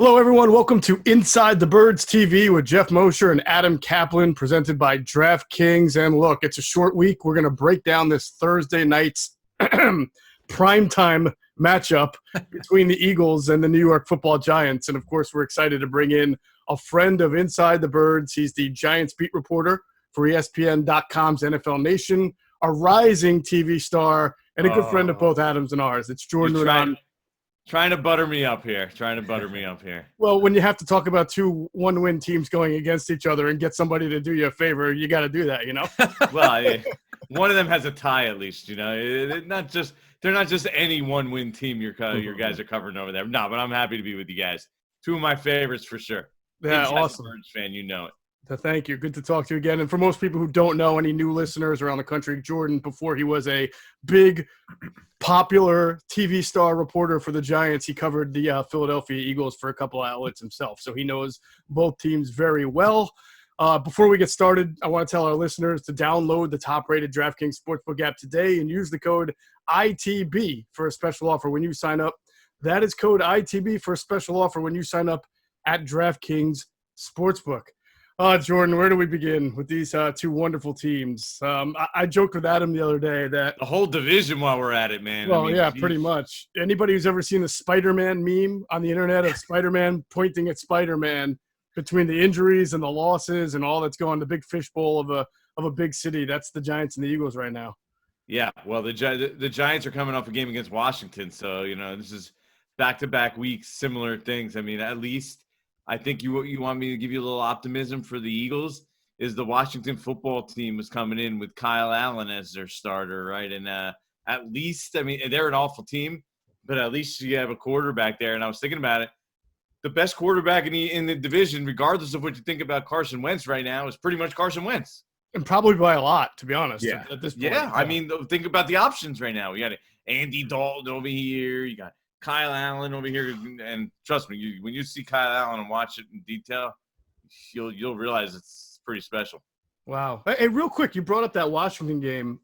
Hello, everyone. Welcome to Inside the Birds TV with Geoff Mosher and Adam Caplan, presented by DraftKings. And look, it's a short week. We're going to break down this Thursday night's primetime matchup between the Eagles and the New York Football Giants. And, of course, we're excited to bring in a friend of Inside the Birds. He's the Giants beat reporter for ESPN.com's NFL Nation, a rising TV star, and a good friend of both Adams and ours. It's Jordan Raanan. Trying to butter me up here. Well, when you have to talk about two one-win teams going against each other and get somebody to do you a favor, you got to do that, you know? Well, one of them has a tie at least, you know. They're not just any one-win team you guys are covering over there. No, but I'm happy to be with you guys. Two of my favorites for sure. Yeah, awesome. Birds fan, you know it. Thank you. Good to talk to you again. And for most people who don't know, any new listeners around the country, Jordan, before he was a big, popular TV star reporter for the Giants, he covered the Philadelphia Eagles for a couple outlets himself. So he knows both teams very well. Before we get started, I want to tell our listeners to download the top-rated DraftKings Sportsbook app today and use the code ITB for a special offer when you sign up. That is code ITB for a special offer when you sign up at DraftKings Sportsbook. Jordan, where do we begin with these two wonderful teams? I joked with Adam the other day that the whole division while we're at it, man. Well, pretty much. Anybody who's ever seen the Spider-Man meme on the internet of Spider-Man pointing at Spider-Man between the injuries and the losses and all that's going, the big fishbowl of a big city, that's the Giants and the Eagles right now. Yeah, well, the Giants are coming off a game against Washington, so this is back-to-back weeks, similar things. I mean, at least I think you want me to give you a little optimism for the Eagles is the Washington football team was coming in with Kyle Allen as their starter, right? And at least, I mean, they're an awful team, but at least you have a quarterback there. And I was thinking about it. The best quarterback in the division, regardless of what you think about Carson Wentz right now, is pretty much Carson Wentz. And probably by a lot, to be honest. Yeah. At this point. Yeah, I mean, think about the options right now. We got Andy Dalton over here. You got Kyle Allen over here, and trust me, when you see Kyle Allen and watch it in detail, you'll realize it's pretty special. Wow. Hey, real quick, you brought up that Washington game.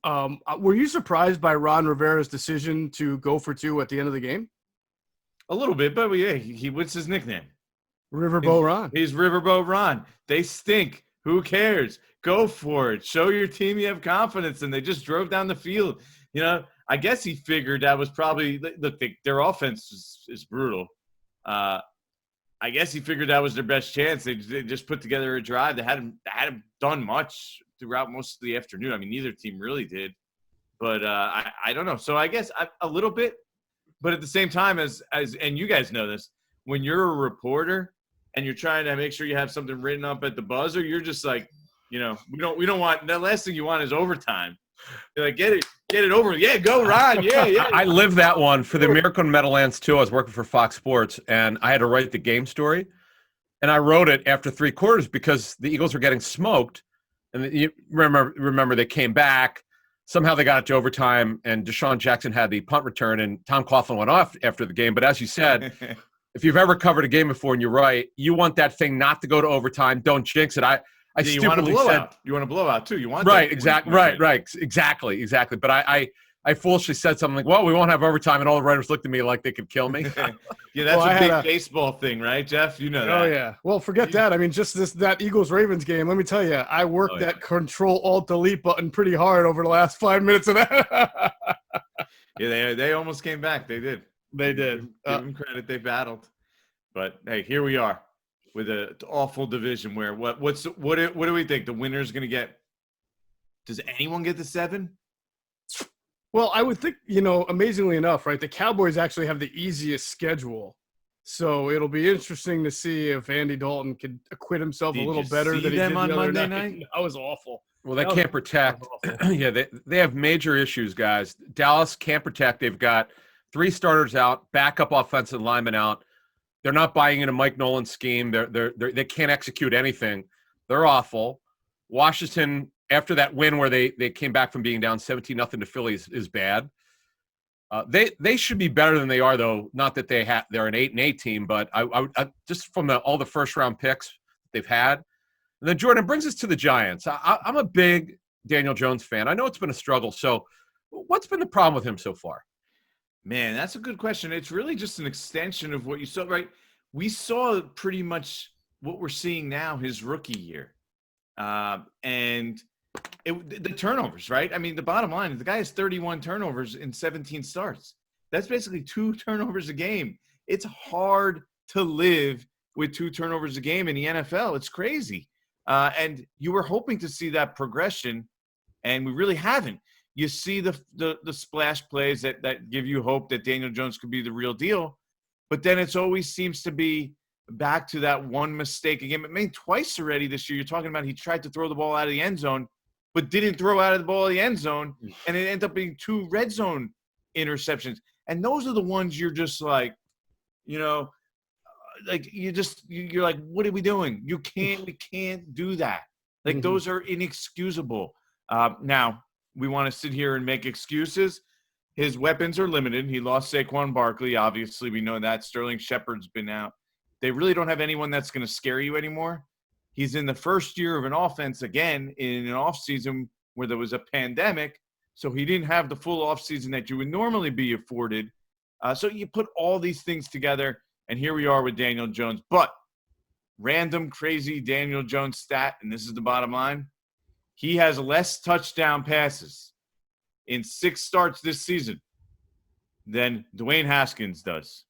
Were you surprised by Ron Rivera's decision to go for two at the end of the game? A little bit, but yeah, what's his nickname? Riverboat Ron. He's Riverboat Ron. They stink. Who cares? Go for it. Show your team you have confidence, and they just drove down the field. I guess he figured that was probably – look, their offense is brutal. I guess he figured that was their best chance. They just put together a drive. They hadn't done much throughout most of the afternoon. I mean, neither team really did. But I don't know. So I guess a little bit. But at the same time, as and you guys know this, when you're a reporter and you're trying to make sure you have something written up at the buzzer, you're just like, we don't want – the last thing you want is overtime. You're like, get it over. Yeah, go, Ron. Yeah. I lived that one for the Miracle in Meadowlands, too. I was working for Fox Sports, and I had to write the game story. And I wrote it after three quarters because the Eagles were getting smoked. And you remember they came back. Somehow they got it to overtime, and Deshaun Jackson had the punt return, and Tom Coughlin went off after the game. But as you said, if you've ever covered a game before and you're right, you want that thing not to go to overtime. Don't jinx it. You want a blowout. You want a blowout too. You want right, exactly, right, exactly. But I foolishly said something like, "Well, we won't have overtime," and all the writers looked at me like they could kill me. Yeah, that's a big baseball thing, right, Geoff? You know that. Oh yeah. Well, forget that. I mean, just that Eagles-Ravens game. Let me tell you, I worked that Control-Alt-Delete button pretty hard over the last 5 minutes of that. Yeah, they almost came back. They did. Give them credit. They battled. But hey, here we are. With an awful division where what do we think the winner is going to get? Does anyone get the 7? Well, I would think, amazingly enough, right, the Cowboys actually have the easiest schedule. So it'll be interesting to see if Andy Dalton could acquit himself a little better than he did on the other Monday night. That was awful. Well, they can't protect. Yeah, they have major issues, guys. Dallas can't protect. They've got 3 starters out, backup offensive linemen out. They're not buying into Mike Nolan's scheme. They can't execute anything. They're awful. Washington, after that win where they came back from being down 17-0 to Philly is bad. They should be better than they are, though. Not that they're an 8-8 team, but I just from all the first round picks they've had. And then Jordan brings us to the Giants. I'm a big Daniel Jones fan. I know it's been a struggle. So, what's been the problem with him so far? Man, that's a good question. It's really just an extension of what you saw, right? we saw pretty much what we're seeing now his rookie year. And the turnovers, right? I mean, the bottom line is the guy has 31 turnovers in 17 starts. That's basically 2 turnovers a game. It's hard to live with 2 turnovers a game in the NFL. It's crazy. And you were hoping to see that progression, and we really haven't. You see the splash plays that give you hope that Daniel Jones could be the real deal, but then it's always seems to be back to that one mistake again. It made twice already this year. You're talking about he tried to throw the ball out of the end zone, but didn't throw out of the ball of the end zone, and it ended up being 2 red zone interceptions. And those are the ones you're just like, you're like, what are we doing? We can't do that. Like, those are inexcusable. Now, we want to sit here and make excuses. His weapons are limited. He lost Saquon Barkley. Obviously, we know that. Sterling Shepard's been out. They really don't have anyone that's going to scare you anymore. He's in the first year of an offense again in an offseason where there was a pandemic, so he didn't have the full offseason that you would normally be afforded. So you put all these things together, and here we are with Daniel Jones. But random, crazy Daniel Jones stat, and this is the bottom line. He has less touchdown passes in 6 starts this season than Dwayne Haskins does.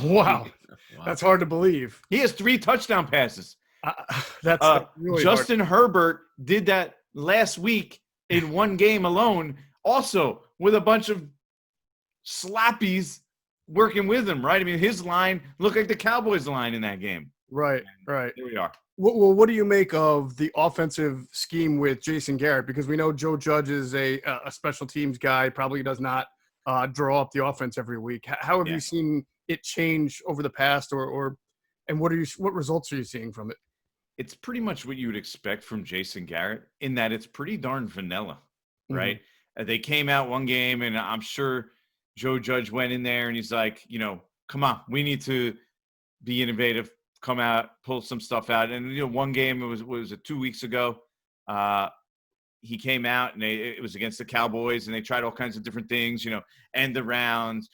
Wow. That's hard to believe. He has 3 touchdown passes. That's really Justin Herbert did that last week in 1 game alone, also with a bunch of slappies working with him, right? I mean, his line looked like the Cowboys' line in that game. Right. Here we are. Well, what do you make of the offensive scheme with Jason Garrett? Because we know Joe Judge is a special teams guy, probably does not draw up the offense every week. How have you seen it change over the past, and what results are you seeing from it? It's pretty much what you would expect from Jason Garrett in that it's pretty darn vanilla, right? They came out 1 game, and I'm sure Joe Judge went in there and he's like, come on, we need to be innovative, come out, pull some stuff out. And 1 game, it was 2 weeks ago. He came out and it was against the Cowboys, and they tried all kinds of different things, end the rounds,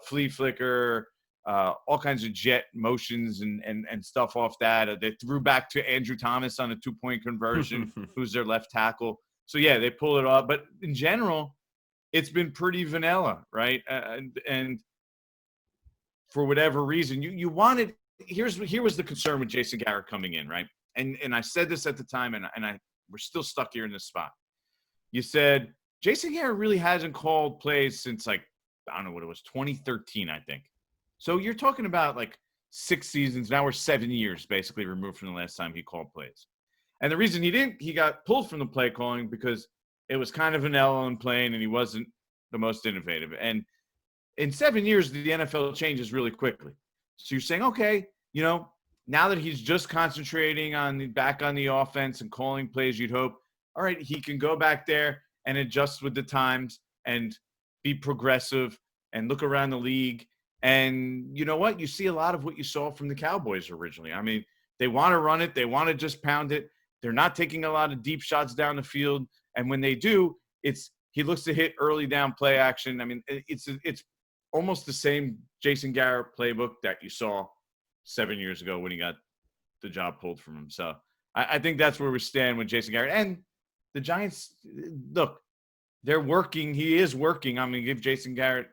flea flicker, all kinds of jet motions and stuff off that. They threw back to Andrew Thomas on a 2-point conversion, who's their left tackle. So, yeah, they pull it off. But in general, it's been pretty vanilla, right? And for whatever reason, you wanted – here was the concern with Jason Garrett coming in, right? And I said this at the time, and we're still stuck here in this spot. You said Jason Garrett really hasn't called plays since, like, I don't know what it was, 2013, I think. So you're talking about like 6 seasons. Now we're 7 years basically removed from the last time he called plays. And the reason he got pulled from the play calling because it was kind of vanilla and plain, and he wasn't the most innovative. And in 7 years, the NFL changes really quickly. So you're saying, okay, now that he's just concentrating back on the offense and calling plays, you'd hope, all right, he can go back there and adjust with the times and be progressive and look around the league. And you know what? You see a lot of what you saw from the Cowboys originally. I mean, they want to run it. They want to just pound it. They're not taking a lot of deep shots down the field. And when they do, he looks to hit early down play action. I mean, it's almost the same Jason Garrett playbook that you saw 7 years ago when he got the job pulled from him. So I think that's where we stand with Jason Garrett. And the Giants, look, they're working. He is working. I'm going to give Jason Garrett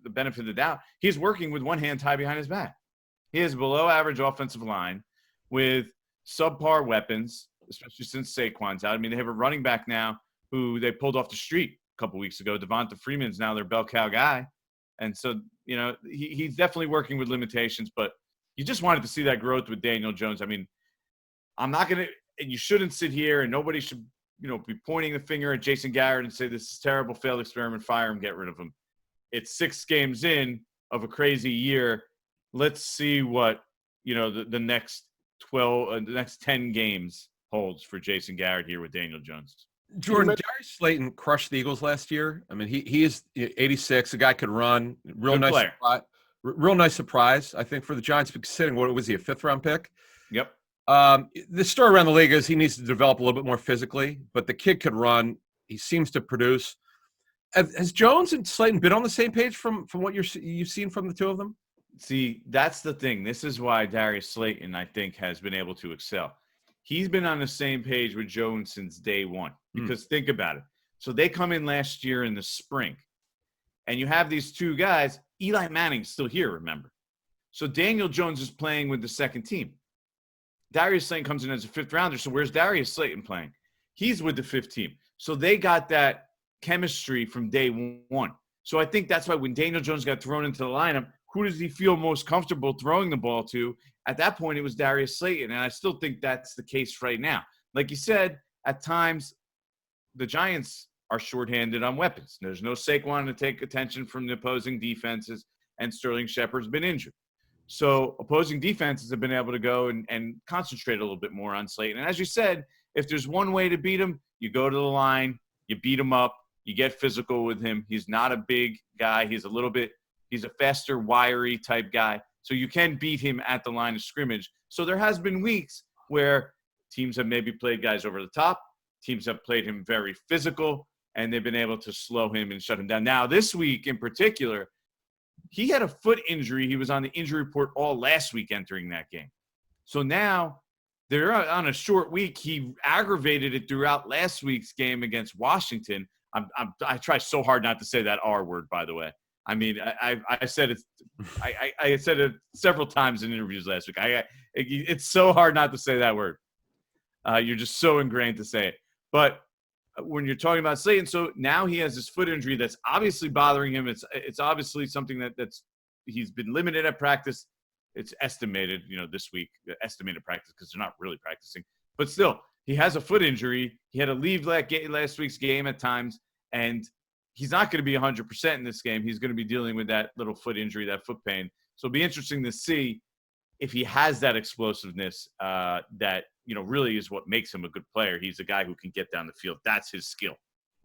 the benefit of the doubt. He's working with one hand tied behind his back. He has below average offensive line with subpar weapons, especially since Saquon's out. I mean, they have a running back now who they pulled off the street a couple weeks ago. Devonta Freeman's now their bell cow guy. And so, he's definitely working with limitations, but you just wanted to see that growth with Daniel Jones. I mean, I'm not going to – and you shouldn't sit here and nobody should, be pointing the finger at Jason Garrett and say this is terrible, failed experiment, fire him, get rid of him. It's 6 games in of a crazy year. Let's see what, the next 12, the next 10 games holds for Jason Garrett here with Daniel Jones. Jordan, Darius Slayton crushed the Eagles last year. I mean, he is 86. The guy could run. Real nice surprise, I think, for the Giants, considering what was he, a 5th-round pick? Yep. The story around the league is he needs to develop a little bit more physically, but the kid could run. He seems to produce. Has Jones and Slayton been on the same page from what you've seen from the two of them? See, that's the thing. This is why Darius Slayton, I think, has been able to excel. He's been on the same page with Jones since day one. Because think about it. So they come in last year in the spring, and you have these two guys. Eli Manning's still here, remember. So Daniel Jones is playing with the second team. Darius Slayton comes in as a fifth rounder. So where's Darius Slayton playing? He's with the fifth team. So they got that chemistry from day one. So I think that's why when Daniel Jones got thrown into the lineup, who does he feel most comfortable throwing the ball to? At that point, it was Darius Slayton, and I still think that's the case right now. Like you said, at times the Giants are shorthanded on weapons. There's no Saquon to take attention from the opposing defenses, and Sterling Shepard's been injured. So opposing defenses have been able to go and concentrate a little bit more on Slayton. And as you said, if there's one way to beat him, you go to the line, you beat him up, you get physical with him. He's not a big guy. He's a faster, wiry type guy. So you can beat him at the line of scrimmage. So there has been weeks where teams have maybe played guys over the top. Teams have played him very physical, and they've been able to slow him and shut him down. Now, this week in particular, he had a foot injury. He was on the injury report all last week entering that game. So now they're on a short week. He aggravated it throughout last week's game against Washington. I try so hard not to say that R word, by the way. I mean, I said it. I said it several times in interviews last week. It's so hard not to say that word. You're just so ingrained to say it. But when you're talking about Slayton, so now he has this foot injury that's obviously bothering him. It's obviously something that's he's been limited at practice. It's estimated, this week, estimated practice because they're not really practicing. But still, he has a foot injury. He had to leave last week's game at times, and he's not going to be 100% in this game. He's going to be dealing with that little foot injury, that foot pain. So it'll be interesting to see if he has that explosiveness that, really is what makes him a good player. He's a guy who can get down the field. That's his skill.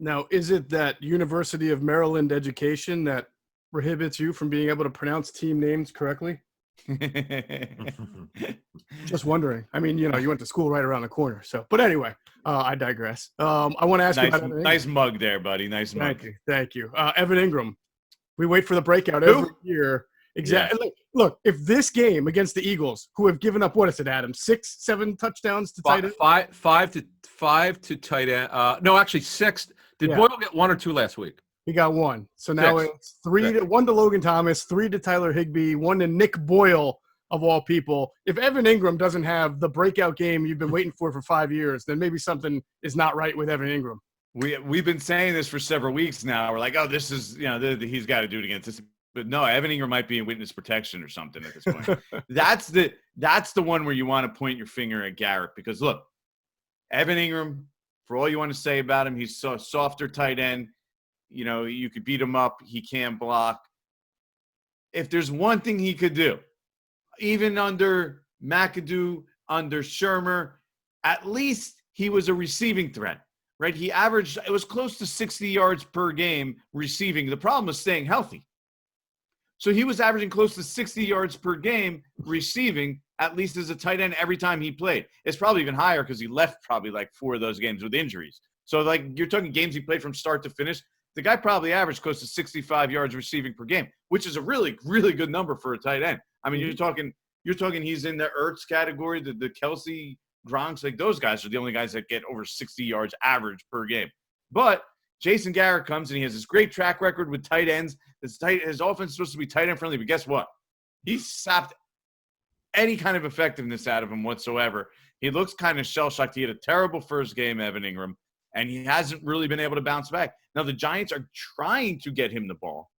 Now, is it that University of Maryland education that prohibits you from being able to pronounce team names correctly? Just wondering. I mean, you went to school right around the corner. So, but anyway, I digress. I want to ask you about nice mug there, buddy. Nice mug. Thank you. Evan Ingram. We wait for the breakout every year. Exactly. Yeah. Look, if this game against the Eagles, who have given up, what is it, Adam? 6, 7 touchdowns to tight end? Five to tight end. No, actually 6. Did Boyle get 1 or 2 last week? He got 1. So now 6. It's 1 to Logan Thomas, 3 to Tyler Higbee, 1 to Nick Boyle, of all people. If Evan Ingram doesn't have the breakout game you've been waiting for 5 years, then maybe something is not right with Evan Ingram. We've been saying this for several weeks now. We're like, oh, this is, he's got to do it against this. But no, Evan Ingram might be in witness protection or something at this point. That's the one where you want to point your finger at Garrett because, look, Evan Ingram, for all you want to say about him, he's a softer tight end. You could beat him up. He can't block. If there's one thing he could do, even under McAdoo, under Shermer, at least he was a receiving threat, right? It was close to 60 yards per game receiving. The problem was staying healthy. So he was averaging close to 60 yards per game receiving, at least as a tight end every time he played. It's probably even higher because he left probably like 4 of those games with injuries. So like you're talking games he played from start to finish. The guy probably averaged close to 65 yards receiving per game, which is a really, really good number for a tight end. I mean, you're talking he's in the Ertz category, the Kelsey, Gronks, like those guys are the only guys that get over 60 yards average per game. But Jason Garrett comes and he has this great track record with tight ends. His offense is supposed to be tight end friendly, but guess what? He sapped any kind of effectiveness out of him whatsoever. He looks kind of shell-shocked. He had a terrible first game, Evan Ingram, and he hasn't really been able to bounce back. Now, the Giants are trying to get him the ball.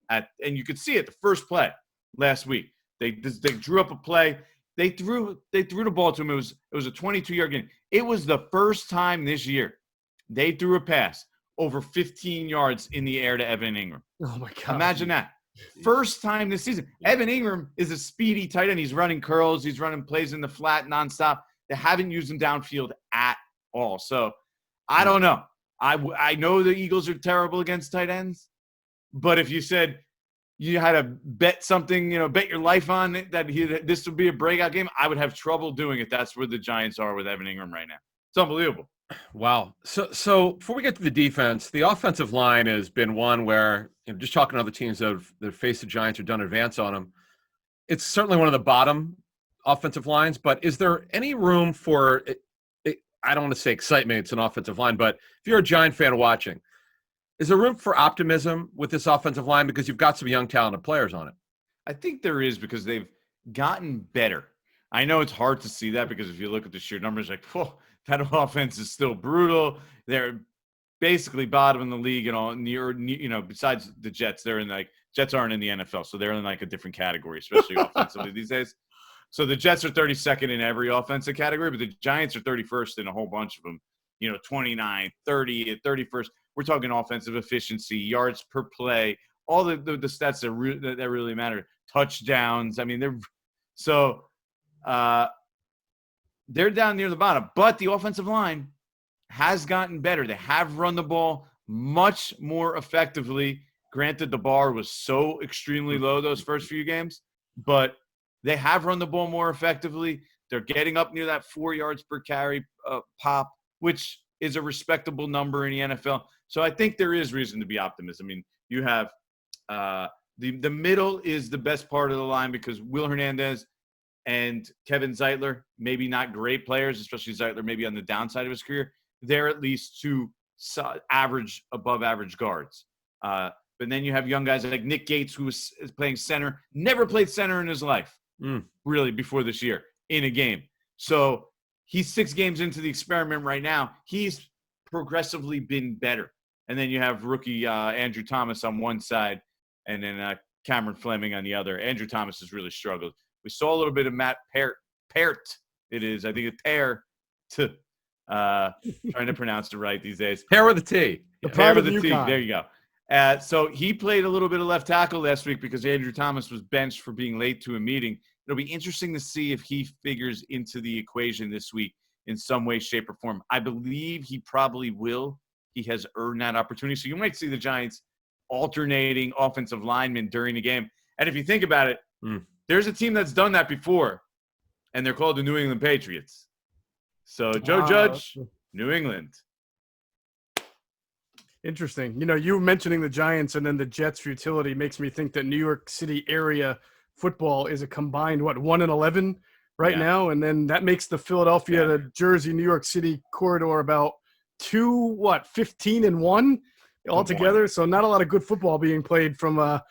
And you could see it the first play last week. They drew up a play. They threw the ball to him. It was a 22-yard game. It was the first time this year they threw a pass over 15 yards in the air to Evan Ingram. Oh, my God. Imagine that. First time this season. Evan Ingram is a speedy tight end. He's running curls. He's running plays in the flat nonstop. They haven't used him downfield at all. So I don't know. I know the Eagles are terrible against tight ends, but if you said you had to bet something, bet your life on it, that this would be a breakout game, I would have trouble doing it. That's where the Giants are with Evan Ingram right now. It's unbelievable. Wow. So before we get to the defense, the offensive line has been one where, just talking to other teams that have faced the Giants or done advance on them, it's certainly one of the bottom offensive lines, but is there any room for I don't want to say excitement, it's an offensive line, but if you're a Giant fan watching, is there room for optimism with this offensive line because you've got some young, talented players on it? I think there is because they've gotten better. I know it's hard to see that because if you look at the sheer numbers, like, whoa, that offense is still brutal. They're basically bottom in the league and all. Besides the Jets, Jets aren't in the NFL, so they're in like a different category, especially offensively these days. So the Jets are 32nd in every offensive category, but the Giants are 31st in a whole bunch of them. 29, 30, at 31st. We're talking offensive efficiency, yards per play, all the stats that really matter. Touchdowns. I mean, they're down near the bottom, but the offensive line has gotten better. They have run the ball much more effectively. Granted, the bar was so extremely low those first few games, but they have run the ball more effectively. They're getting up near that 4 yards per carry pop, which is a respectable number in the NFL. So I think there is reason to be optimistic. I mean, you have the middle is the best part of the line because Will Hernandez and Kevin Zeitler, maybe not great players, especially Zeitler maybe on the downside of his career. They're at least 2 above average guards. But then you have young guys like Nick Gates, who is playing center, never played center in his life, really, before this year in a game. So he's 6 games into the experiment right now. He's progressively been better. And then you have rookie Andrew Thomas on one side and then Cameron Fleming on the other. Andrew Thomas has really struggled. We saw a little bit of Matt Peart. It is, I think it's Pear to trying to pronounce it right these days. Pear with a T. Pear with a T. There you go. So he played a little bit of left tackle last week because Andrew Thomas was benched for being late to a meeting. It'll be interesting to see if he figures into the equation this week in some way, shape, or form. I believe he probably will. He has earned that opportunity. So you might see the Giants alternating offensive linemen during the game. And if you think about it, there's a team that's done that before, and they're called the New England Patriots. So Joe Judge, New England. Interesting. You mentioning the Giants and then the Jets' futility makes me think that New York City area football is a combined, 1-11 right now? And then that makes the Philadelphia, the Jersey, New York City corridor about 15-1 altogether. So not a lot of good football being played from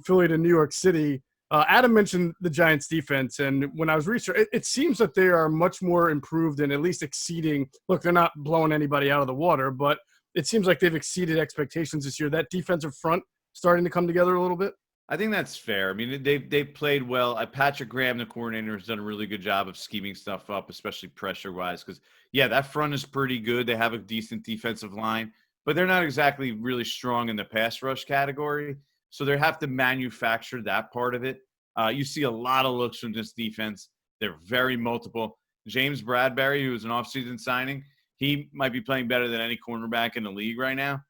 Philly to New York City. Adam mentioned the Giants defense, and when I was researching, it seems that they are much more improved and at least exceeding. Look, they're not blowing anybody out of the water, but it seems like they've exceeded expectations this year. That defensive front starting to come together a little bit. I think that's fair. I mean, they played well. Patrick Graham, the coordinator, has done a really good job of scheming stuff up, especially pressure-wise. Because, that front is pretty good. They have a decent defensive line, but they're not exactly really strong in the pass rush category. So they have to manufacture that part of it. You see a lot of looks from this defense. They're very multiple. James Bradbury, who was an offseason signing, he might be playing better than any cornerback in the league right now.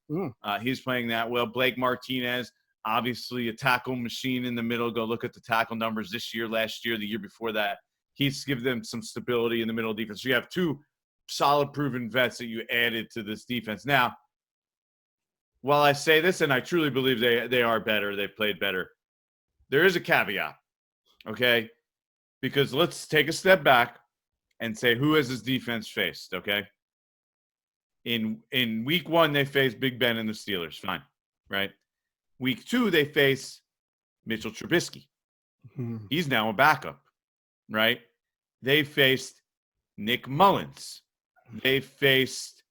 He's playing that well. Blake Martinez, obviously a tackle machine in the middle. Go look at the tackle numbers this year, last year, the year before that. He's given them some stability in the middle defense. So you have 2 solid, proven vets that you added to this defense. Now, while I say this, and I truly believe they are better, they've played better, there is a caveat, okay? Because let's take a step back and say who has this defense faced, okay? In week 1, they faced Big Ben and the Steelers, fine, right? Week 2, they face Mitchell Trubisky. He's now a backup, right? They faced Nick Mullins. They faced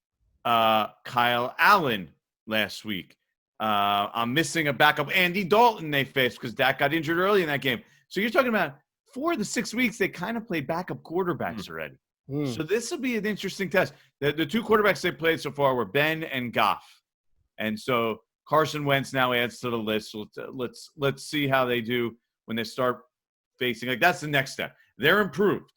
Kyle Allen last week. I'm missing a backup, Andy Dalton, they faced because Dak got injured early in that game. So you're talking about 4 of the 6 weeks, they kind of played backup quarterbacks already. So this will be an interesting test. The 2 quarterbacks they played so far were Ben and Geoff. And so Carson Wentz now adds to the list. So let's see how they do when they start facing. That's the next step. They're improved.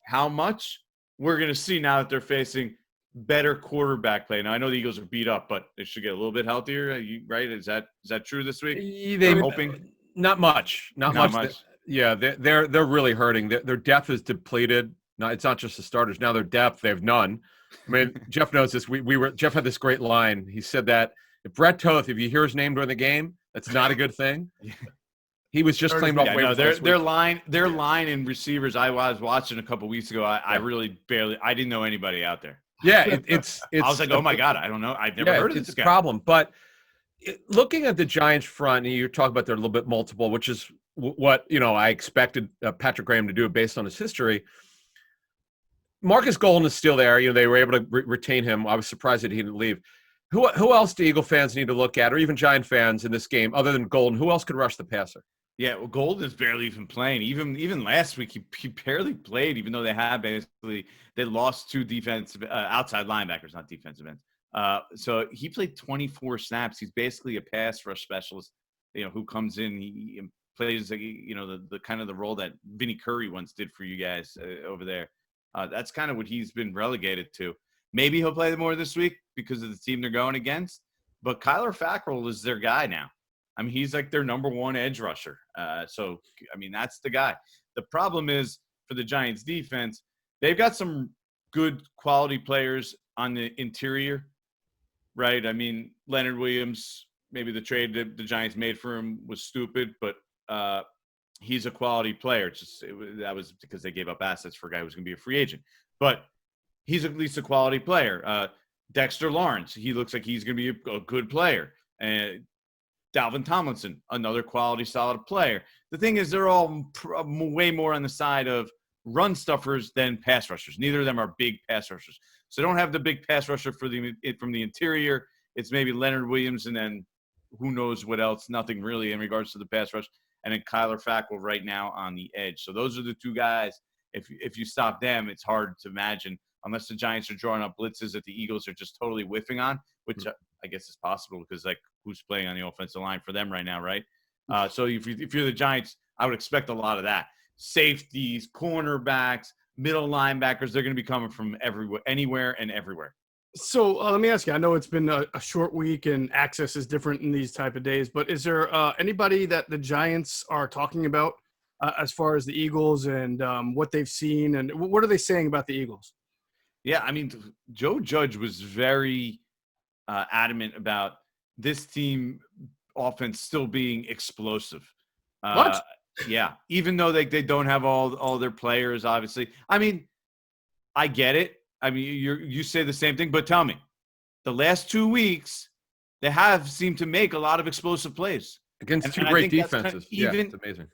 How much? We're going to see now that they're facing better quarterback play. Now, I know the Eagles are beat up, but they should get a little bit healthier, right? Is that true this week? They're hoping? Not much. Not much. They're really hurting. Their depth is depleted. No, it's not just the starters. Now their depth, they have none. I mean, Geoff knows this. Geoff had this great line. He said that if Brett Toth, if you hear his name during the game, that's not a good thing. He was just claimed off Yeah, waivers no, last week. their line and receivers. I was watching a couple weeks ago. I really I didn't know anybody out there. Yeah, it's I was like, oh my god, I don't know. I've never heard of it's this a guy. problem. But looking at the Giants front, and you're talking about they're a little bit multiple, which is what I expected Patrick Graham to do based on his history. Marcus Golden is still there. They were able to retain him. I was surprised that he didn't leave. Who else do Eagle fans need to look at, or even Giant fans in this game, other than Golden? Who else could rush the passer? Yeah, well, Golden's barely even playing. Even last week, he barely played, even though they lost two defensive outside linebackers, not defensive ends. So he played 24 snaps. He's basically a pass rush specialist, who comes in. He plays, the kind of the role that Vinny Curry once did for you guys over there. That's kind of what he's been relegated to. Maybe he'll play more this week because of the team they're going against. But Kyler Fackrell is their guy now. I mean, he's like their number one edge rusher. So, I mean, that's the guy. The problem is for the Giants defense, they've got some good quality players on the interior, right? I mean, Leonard Williams, maybe the trade that the Giants made for him was stupid, but he's a quality player. That was because they gave up assets for a guy who's going to be a free agent. But he's at least a quality player. Dexter Lawrence, he looks like he's going to be a good player. And Dalvin Tomlinson, another quality, solid player. The thing is, they're all way more on the side of run stuffers than pass rushers. Neither of them are big pass rushers. So they don't have the big pass rusher from the interior. It's maybe Leonard Williams and then who knows what else. Nothing really in regards to the pass rush. And then Kyler Fackrell right now on the edge. So those are the two guys. If you stop them, it's hard to imagine, unless the Giants are drawing up blitzes that the Eagles are just totally whiffing on, which I guess is possible because, like, who's playing on the offensive line for them right now, right? So if you're the Giants, I would expect a lot of that. Safeties, cornerbacks, middle linebackers, they're going to be coming from everywhere, anywhere and everywhere. So let me ask you, I know it's been a short week and access is different in these type of days, but is there anybody that the Giants are talking about as far as the Eagles and what they've seen, and what are they saying about the Eagles? Yeah, I mean, Joe Judge was very adamant about this team offense still being explosive. What? Yeah, even though they don't have all their players, obviously. I mean, I get it. I mean, you say the same thing, but tell me, the last 2 weeks, they have seemed to make a lot of explosive plays. Against two great defenses. It's amazing.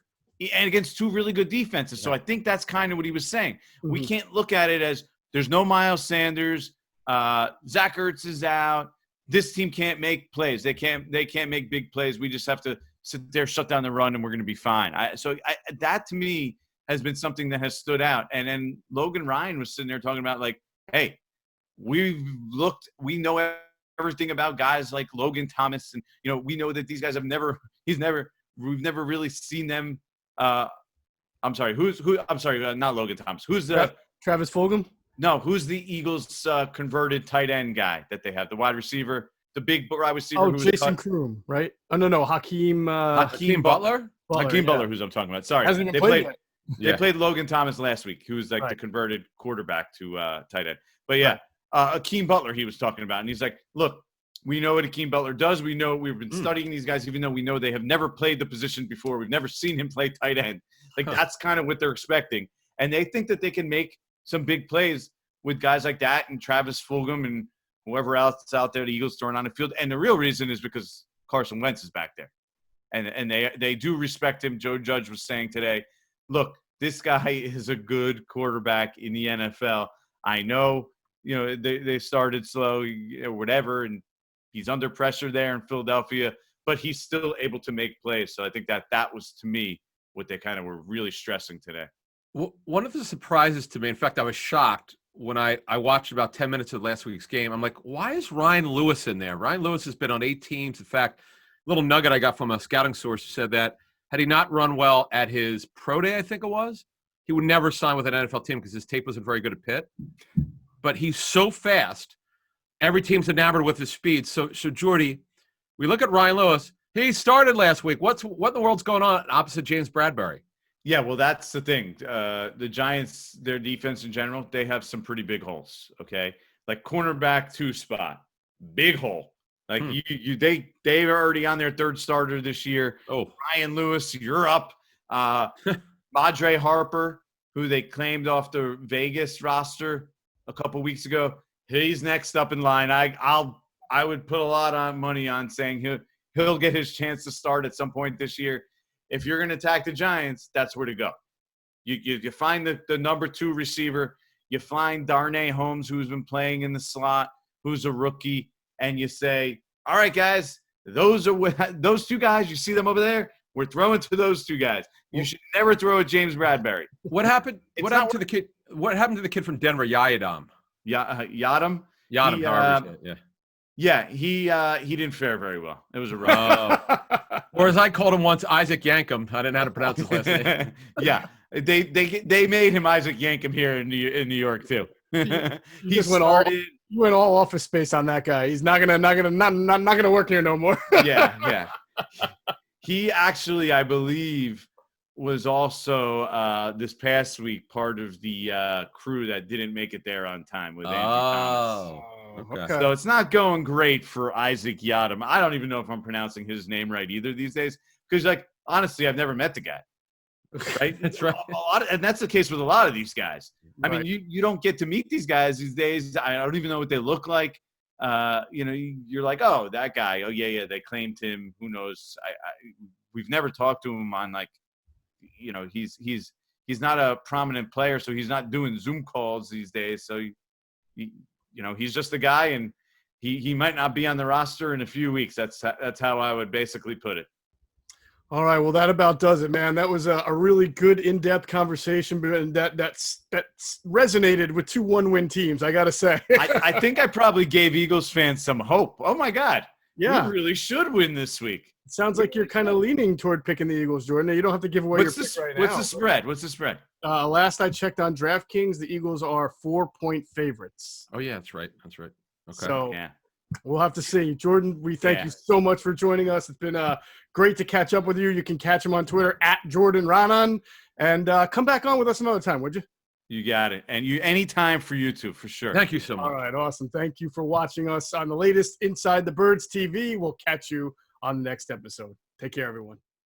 And against two really good defenses. So I think that's kind of what he was saying. Mm-hmm. We can't look at it as there's no Miles Sanders. Zach Ertz is out. This team can't make plays. They can't make big plays. We just have to sit there, shut down the run, and we're going to be fine. That to me has been something that has stood out. And then Logan Ryan was sitting there talking about, like, hey, we know everything about guys like Logan Thomas, and we know that these guys we've never really seen them. I'm sorry, not Logan Thomas. Who's Travis Fulgham? No, who's the Eagles' converted tight end guy that they have? The wide receiver, the big wide receiver. Oh, Jason Kroom, right? Oh, no, Akeem Butler? Akeem Butler, who's I'm talking about. Sorry. Hasn't even played yet. They played Logan Thomas last week, who's like the converted quarterback to tight end. But yeah, Akeem Butler he was talking about. And he's like, look, we know what Akeem Butler does. We know we've been studying these guys, even though we know they have never played the position before. We've never seen him play tight end. Like, that's kind of what they're expecting. And they think that they can make some big plays with guys like that and Travis Fulgham and whoever else out there, the Eagles throwing on the field. And the real reason is because Carson Wentz is back there. And they do respect him. Joe Judge was saying today, look, this guy is a good quarterback in the NFL. I know, they started slow or whatever, and he's under pressure there in Philadelphia, but he's still able to make plays. So I think that was, to me, what they kind of were really stressing today. Well, one of the surprises to me, in fact, I was shocked when I watched about 10 minutes of last week's game. I'm like, why is Ryan Lewis in there? Ryan Lewis has been on 8 teams. In fact, a little nugget I got from a scouting source said that had he not run well at his pro day, I think it was, he would never sign with an NFL team because his tape wasn't very good at Pitt. But he's so fast, every team's enamored with his speed. So Jordy, we look at Ryan Lewis. He started last week. What in the world's going on opposite James Bradbury? Yeah, well, that's the thing. The Giants, their defense in general, they have some pretty big holes, okay? Like cornerback 2 spot, big hole. Like they are already on their third starter this year. Oh, Ryan Lewis, you're up. Madre Harper, who they claimed off the Vegas roster a couple weeks ago, he's next up in line. I would put a lot of money on saying he'll get his chance to start at some point this year. If you're going to attack the Giants, that's where to go. You find the number 2 receiver. You find Darnay Holmes, who's been playing in the slot, who's a rookie, and you say, all right, guys, those 2 guys, you see them over there? We're throwing to those 2 guys. You should never throw at James Bradbury. What happened? What happened to the kid? What happened to the kid from Denver, Yadam? Yadam? Yadam, Yeah, he didn't fare very well. It was a rough. Or as I called him once, Isaac Yankum. I didn't know how to pronounce his last name. Yeah, they made him Isaac Yankum here in New York too. He went all office space on that guy. He's not gonna work here no more. Yeah. He actually, I believe, was also this past week part of the crew that didn't make it there on time with Andrew Thomas. Okay. So it's not going great for Isaac Yadam. I don't even know if I'm pronouncing his name right either these days. Because, honestly, I've never met the guy. Right? That's right. And that's the case with a lot of these guys. Right. I mean, you don't get to meet these guys these days. I don't even know what they look like. You're like, oh, that guy. Oh, yeah, they claimed him. Who knows? We've never talked to him on, he's not a prominent player, so he's not doing Zoom calls these days. So, he's just a guy, and he might not be on the roster in a few weeks. That's how I would basically put it. All right, well, that about does it, man. That was a really good in-depth conversation, and that resonated with 2 one-win teams, I got to say. I think I probably gave Eagles fans some hope. Oh, my God. Yeah. We really should win this week. It sounds like you're kind of leaning toward picking the Eagles, Jordan. You don't have to give away your pick right now. What's the spread? Last I checked on DraftKings, the Eagles are 4-point favorites. Oh, yeah, that's right. Okay. So yeah. We'll have to see. Jordan, we thank you so much for joining us. It's been great to catch up with you. You can catch him on Twitter at Jordan Raanan. And come back on with us another time, would you? You got it. And anytime for you too, for sure. Thank you so much. All right, awesome. Thank you for watching us on the latest Inside the Birds TV. We'll catch you on the next episode. Take care, everyone.